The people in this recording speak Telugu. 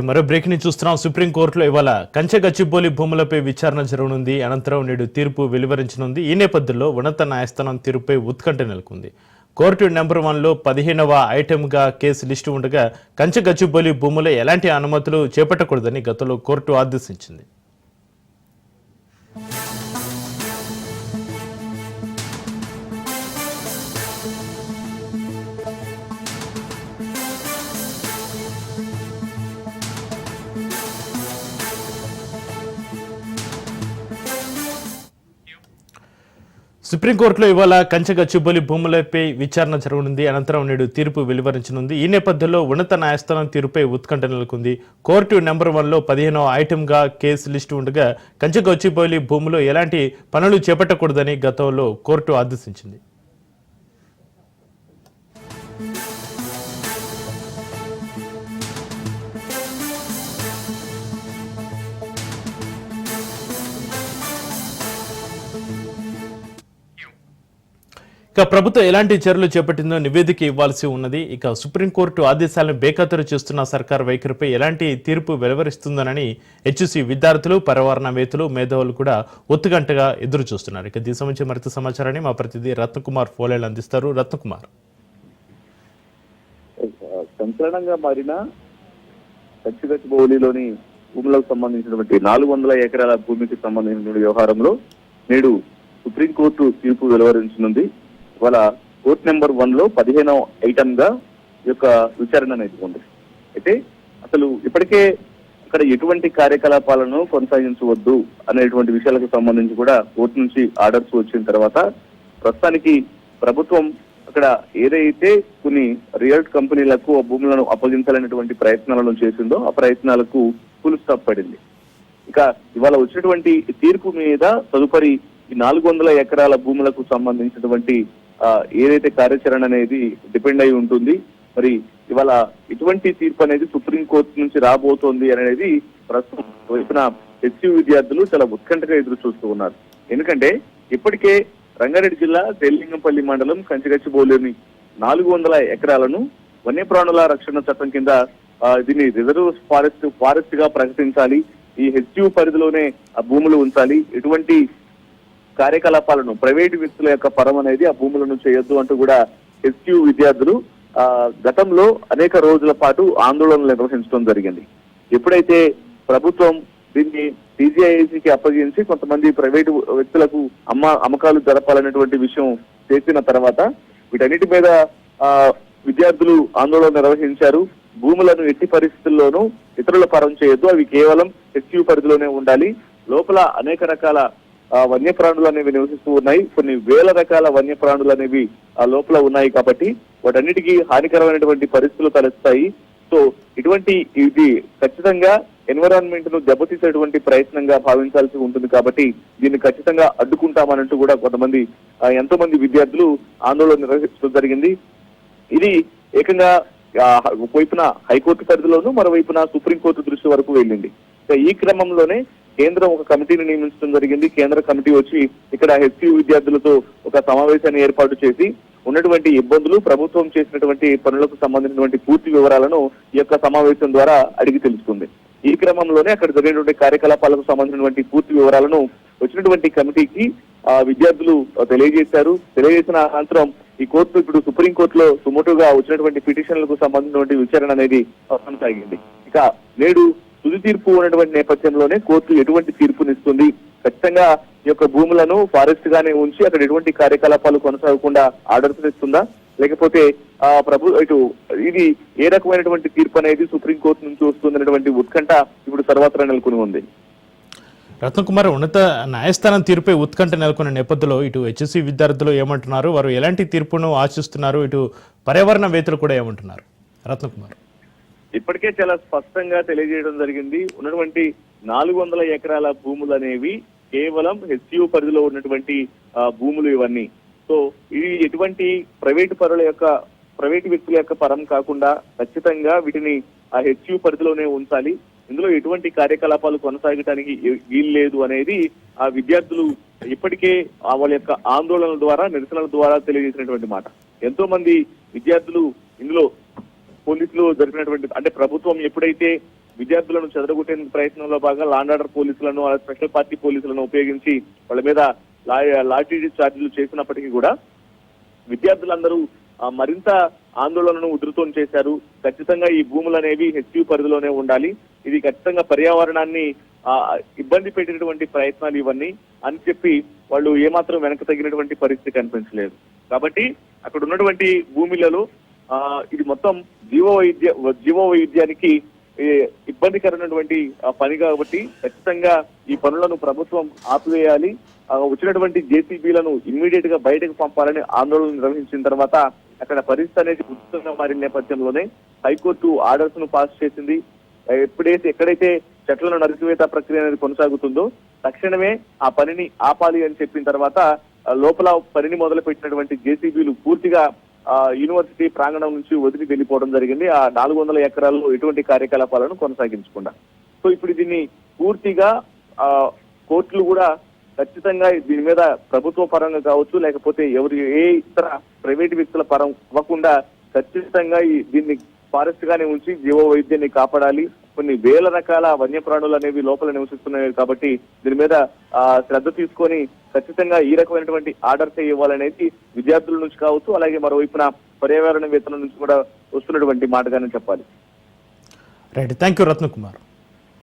మరో బ్రేక్ ని చూస్తున్నాం. సుప్రీంకోర్టులో ఇవాళ కంచెగచ్చిబౌలి భూములపై విచారణ జరగనుంది. అనంతరం నేడు తీర్పు వెలువరించనుంది. ఈ నేపథ్యంలో ఉన్నత న్యాయస్థానం తీర్పుపై ఉత్కంఠ నెలకొంది. కోర్టు నెంబర్ 1లో 15వ ఐటెంగా కేసు లిస్టు ఉండగా కంచెగచ్చిబౌలి భూములో ఎలాంటి అనుమతులు చేపట్టకూడదని గతంలో కోర్టు ఆదేశించింది. సుప్రీంకోర్టులో ఇవాళ కంచెగచ్చిబౌలి భూములపై విచారణ జరగనుంది. అనంతరం నేడు తీర్పు వెలువరించనుంది. ఈ నేపథ్యంలో ఉన్నత న్యాయస్థానం తీర్పుపై ఉత్కంఠ నెలకొంది. కోర్టు నెంబర్ 1లో 15వ ఐటెంగా కేసు లిస్టు ఉండగా కంచెగచ్చిబౌలి భూములో ఎలాంటి పనులు చేపట్టకూడదని గతంలో కోర్టు ఆదేశించింది. ఇక ప్రభుత్వం ఎలాంటి చర్యలు చేపట్టిందో నివేదిక ఇవ్వాల్సి ఉన్నది. ఇక సుప్రీంకోర్టు ఆదేశాలను బేఖాతరు చేస్తున్న సర్కారు వైఖరిపై ఎలాంటి తీర్పు వెలువరిస్తుందనని హెచ్యూసీ విద్యార్థులు, పర్యావరణవేత్తలు, మేధావులు కూడా ఒత్తుగంటగా ఎదురు చూస్తున్నారు. ఇక దీని సంబంధించి మరింత సమాచారాన్ని మా ప్రతినిధి రత్నకుమార్ ఫోలేలు అందిస్తారు. రత్నకుమార్, సంచలనంగా మారిన కంచెగచ్చిబౌలిలోని భూములకు సంబంధించినటువంటి 400 ఎకరాల భూమికి సంబంధించిన వ్యవహారంలో నేడు సుప్రీంకోర్టు తీర్పు వెలువరించనుంది. ఇవాళ కోర్టు నెంబర్ 1లో 15వ ఐటమ్ ఈ యొక్క విచారణ అనేది ఉంది. అయితే అసలు ఇప్పటికే అక్కడ ఎటువంటి కార్యకలాపాలను కొనసాగించవద్దు అనేటువంటి విషయాలకు సంబంధించి కూడా కోర్టు నుంచి ఆర్డర్స్ వచ్చిన తర్వాత ప్రస్తుతానికి ప్రభుత్వం అక్కడ ఏదైతే కొన్ని రియల్ కంపెనీలకు ఆ భూములను అప్పగించాలనేటువంటి ప్రయత్నాలను చేసిందో ఆ ప్రయత్నాలకు ఫుల్ స్టాప్ పడింది. ఇక ఇవాళ వచ్చినటువంటి తీర్పు మీద తదుపరి ఈ 400 ఎకరాల భూములకు సంబంధించినటువంటి ఏదైతే కార్యాచరణ అనేది డిపెండ్ అయి ఉంటుంది. మరి ఇవాళ ఇటువంటి తీర్పు అనేది సుప్రీంకోర్టు నుంచి రాబోతోంది అనేది ప్రస్తుతం వైపున హెచ్యూ విద్యార్థులు చాలా ఉత్కంఠగా ఎదురు చూస్తూ ఉన్నారు. ఎందుకంటే ఇప్పటికే రంగారెడ్డి జిల్లా తేలింగంపల్లి మండలం కంచెగచ్చిబౌలిని 400 ఎకరాలను వన్యప్రాణుల రక్షణ చట్టం కింద దీన్ని రిజర్వ్ ఫారెస్ట్ గా ప్రకటించాలి. ఈ హెచ్యూ పరిధిలోనే ఆ భూములు ఉంచాలి. ఎటువంటి కార్యకలాపాలను ప్రైవేటు వ్యక్తుల యొక్క పరం అనేది ఆ భూములను చేయొద్దు అంటూ కూడా హెచ్యూ విద్యార్థులు గతంలో అనేక రోజుల పాటు ఆందోళనలు నిర్వహించడం జరిగింది. ఎప్పుడైతే ప్రభుత్వం దీన్ని సిజిఐసికి అప్పగించి కొంతమంది ప్రైవేటు వ్యక్తులకు అమ్మకాలు జరపాలనేటువంటి విషయం చేసిన తర్వాత వీటన్నిటి మీద విద్యార్థులు ఆందోళన నిర్వహించారు. భూములను ఎట్టి పరిస్థితుల్లోనూ ఇతరుల పరం చేయొద్దు, అవి కేవలం హెచ్యూ పరిధిలోనే ఉండాలి. లోపల అనేక రకాల వన్యప్రాణులు అనేవి నివసిస్తూ ఉన్నాయి. కొన్ని వేల రకాల వన్యప్రాణులు అనేవి ఆ లోపల ఉన్నాయి కాబట్టి వాటన్నిటికీ హానికరమైనటువంటి పరిస్థితులు తలెత్తాయి. సో ఇది ఖచ్చితంగా ఎన్విరాన్మెంట్ ను దెబ్బతీసేటువంటి ప్రయత్నంగా భావించాల్సి ఉంటుంది. కాబట్టి దీన్ని ఖచ్చితంగా అడ్డుకుంటామనంటూ కూడా కొంతమంది ఎంతో మంది విద్యార్థులు ఆందోళన నిర్వహించడం జరిగింది. ఇది ఏకంగా ఒకవైపున హైకోర్టు పరిధిలోనూ మరోవైపున సుప్రీంకోర్టు దృష్టి వరకు వెళ్ళింది. ఈ క్రమంలోనే కేంద్రం ఒక కమిటీని నియమించడం జరిగింది. కేంద్ర కమిటీ వచ్చి ఇక్కడ హెచ్యూ విద్యార్థులతో ఒక సమావేశాన్ని ఏర్పాటు చేసి ఉన్నటువంటి ఇబ్బందులు, ప్రభుత్వం చేసినటువంటి పనులకు సంబంధించినటువంటి పూర్తి వివరాలను ఈ యొక్క సమావేశం ద్వారా అడిగి తెలుసుకుంది. ఈ క్రమంలోనే అక్కడ జరిగినటువంటి కార్యకలాపాలకు సంబంధించినటువంటి పూర్తి వివరాలను వచ్చినటువంటి కమిటీకి విద్యార్థులు తెలియజేశారు. తెలియజేసిన అనంతరం ఈ కోర్టు ఇప్పుడు సుప్రీంకోర్టులో సుమోటుగా వచ్చినటువంటి పిటిషన్లకు సంబంధించినటువంటి విచారణ అనేది కొనసాగింది. ఇక నేడు తుది తీర్పు ఉన్నటువంటి నేపథ్యంలోనే కోర్టు ఎటువంటి తీర్పునిస్తుంది, ఖచ్చితంగా ఈ యొక్క భూములను ఫారెస్ట్ గానే ఉంచి అక్కడ ఎటువంటి కార్యకలాపాలు కొనసాగకుండా ఆర్డర్స్ ఇస్తుందా, లేకపోతే ఇటు ఇది ఏ రకమైనటువంటి తీర్పు అనేది సుప్రీంకోర్టు నుంచి వస్తుందనేటువంటి ఉత్కంఠ ఇప్పుడు సర్వత్రా నెలకొని ఉంది. రత్నకుమార్, ఉన్నత న్యాయస్థానం తీర్పుపై ఉత్కంఠ నెలకొన్న నేపథ్యంలో ఇటు హెచ్ఎస్సీ విద్యార్థులు ఏమంటున్నారు, వారు ఎలాంటి తీర్పును ఆశిస్తున్నారు, ఇటు పర్యావరణవేత్తలు కూడా ఏమంటున్నారు? రత్నకుమార్, ఇప్పటికే చాలా స్పష్టంగా తెలియజేయడం జరిగింది. ఉన్నటువంటి 400 ఎకరాల భూములు అనేవి కేవలం హెచ్యూ పరిధిలో ఉన్నటువంటి భూములు ఇవన్నీ. సో ఇది ఎటువంటి ప్రైవేటు వ్యక్తుల యొక్క పరం కాకుండా ఖచ్చితంగా వీటిని ఆ హెచ్యూ పరిధిలోనే ఉంచాలి. ఇందులో ఎటువంటి కార్యకలాపాలు కొనసాగడానికి వీలు లేదు అనేది ఆ విద్యార్థులు ఇప్పటికే వాళ్ళ యొక్క ఆందోళనల ద్వారా, నిరసనల ద్వారా తెలియజేసినటువంటి మాట. ఎంతో మంది విద్యార్థులు ఇందులో పోలీసులు జరిపినటువంటి, అంటే ప్రభుత్వం ఎప్పుడైతే విద్యార్థులను చెదరగొట్టేందుకు ప్రయత్నంలో భాగంగా లాండ్ ఆర్డర్ పోలీసులను స్పెషల్ పార్టీ పోలీసులను ఉపయోగించి వాళ్ళ మీద లాఠీ చార్జీలు చేసినప్పటికీ కూడా విద్యార్థులందరూ మరింత ఆందోళనను ఉధృతం చేశారు. ఖచ్చితంగా ఈ భూములు అనేవి హెచ్యూ పరిధిలోనే ఉండాలి, ఇది ఖచ్చితంగా పర్యావరణాన్ని ఇబ్బంది పెట్టినటువంటి ప్రయత్నాలు ఇవన్నీ అని చెప్పి వాళ్ళు ఏమాత్రం వెనక తగినటువంటి పరిస్థితి కనిపించలేదు. కాబట్టి అక్కడ ఉన్నటువంటి భూములలో ఇది మొత్తం జీవ వైవిధ్యానికి ఇబ్బందికరమైనటువంటి పని కాబట్టి ఖచ్చితంగా ఈ పనులను ప్రభుత్వం ఆపివేయాలి. వచ్చినటువంటి జేసీబీలను ఇమ్మీడియట్ గా బయటకు పంపాలని ఆందోళన నిర్వహించిన తర్వాత అక్కడ పరిస్థితి అనేది ఉధృతంగా మారిన నేపథ్యంలోనే హైకోర్టు ఆర్డర్స్ ను పాస్ చేసింది. ఎక్కడైతే చెట్లను నరికివేత ప్రక్రియ అనేది కొనసాగుతుందో తక్షణమే ఆ పనిని ఆపాలి అని చెప్పిన తర్వాత లోపల పనిని మొదలు పెట్టినటువంటి జేసీబీలు పూర్తిగా యూనివర్సిటీ ప్రాంగణం నుంచి వదిలి వెళ్ళిపోవడం జరిగింది. ఆ 400 ఎకరాల్లో ఎటువంటి కార్యకలాపాలను కొనసాగించకుండా. సో ఇప్పుడు దీన్ని పూర్తిగా కోర్టులు కూడా ఖచ్చితంగా దీని మీద ప్రభుత్వ పరంగా కావచ్చు, లేకపోతే ఏ ఇతర ప్రైవేట్ వ్యక్తుల పరం ఇవ్వకుండా ఖచ్చితంగా దీన్ని ఫారెస్ట్ గానే ఉంచి జీవ వైద్యాన్ని కాపాడాలి. కొన్ని వేల రకాల వన్యప్రాణులు అనేవి లోపల నివసిస్తున్నాయి కాబట్టి దీని మీద శ్రద్ధ తీసుకొని ఖచ్చితంగా ఈ రకమైనటువంటి ఆర్డర్స్ ఇవ్వాలనేది విద్యార్థుల నుంచి కావచ్చు, అలాగే మరోవైపున పర్యావరణవేత్తల నుంచి కూడా వస్తున్నటువంటి మాటగానే చెప్పాలి. Right, thank you Ratnakumar.